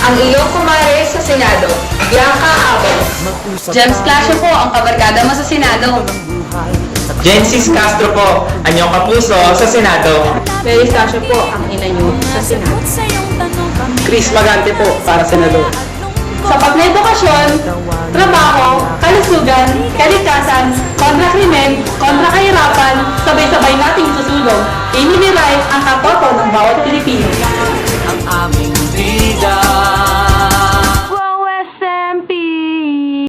ang iyong kumare sa Senado, Bianca Abad. James Clasio po, ang kabarkada mo sa Senado. Gensis Castro po, anyong kapuso sa Senado. Mary Clasio po, ang ina niyo sa Senado. Chris Magante po, para senador. Sapat na edukasyon, trabaho, kalusugan, kalikasan, kontra krimen, kontra kahirapan, sabay-sabay nating susulong. Iniliray ang katoto ng bawat Pilipino.